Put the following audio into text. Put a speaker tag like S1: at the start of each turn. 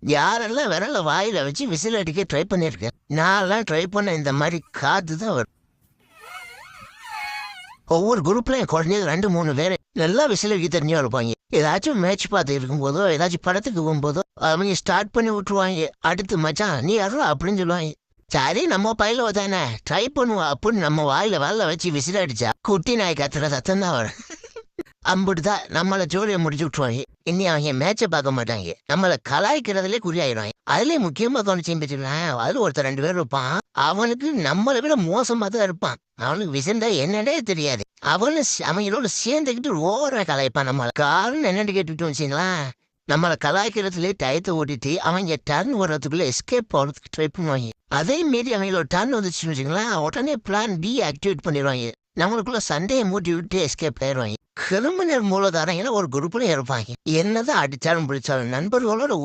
S1: யாரெல்லாம் விரல வாயில வச்சு விசில் அடிக்க ட்ரை பண்ணியிருக்கேன். நான்லாம் ட்ரை பண்ண இந்த மாதிரி காத்து தான் வரும். ஒவ்வொரு குரூப்லயும் குறைஞ்சது 2-3 பேர் நல்லா விசில் அடிக்க தெரிஞ்சா இருப்பாங்க. ஏதாச்சும் மேட்ச் பார்த்து இருக்கும்போதோ ஏதாச்சும் படத்துக்கு போகும்போதோ அவங்க ஸ்டார்ட் பண்ணி விட்டுருவாங்க. அடுத்து மச்சான் நீ யாரும் அப்படின்னு சொல்லுவாங்க. சரி நம்ம பையில தானே ட்ரை பண்ணுவோம் அப்படின்னு நம்ம வாயில வரல வச்சு விசில் அடிச்சா குட்டி நாய் கத்துற சத்தம் தான் வரும். அம்புட்டுதான் நம்மள ஜோலியை முடிச்சு விட்டுருவாங்க. இனி அவங்க மேட்சை பார்க்க மாட்டாங்க. நம்மளை கலாய்க்கிறதுலே குறியாயிடுவாங்க. அதுலயே முக்கியமா கவனிச்சு வச்சுக்கலாம். அதுல ஒருத்தர் 2 பேர் இருப்பான். அவனுக்கு நம்மளை விட மோசமா தான் இருப்பான். அவனுக்கு விசந்தா என்னடே தெரியாது. அவங்களோட சேர்ந்துக்கிட்டு ஓவரா கலாய்ப்பான். நம்மள காரணம் என்னன்னு கேட்டுட்டு வச்சுங்களா, நம்மளை கலாய்க்கிறதுலே டயத்தை ஓட்டிட்டு அவங்க டர்ன் வர்றதுக்குள்ள எஸ்கேப் போறதுக்கு ட்ரை பண்ணுவாங்க. அதே மாரி அவங்களோட டர்ன் வந்துச்சுன்னு வச்சுங்களேன், உடனே பிளான் பி ஆக்டிவேட் பண்ணிடுவாங்க. நம்மளுக்குள்ள சண்டையை மூட்டி விட்டு எஸ்கேப் ஆயிடுவாங்க. கிரிமினல் மூலதாரங்க ஒரு குரூப்ல இருப்பாங்க. என்னதான் அடிச்சாலும் பிடிச்சாலும் நண்பர்களோட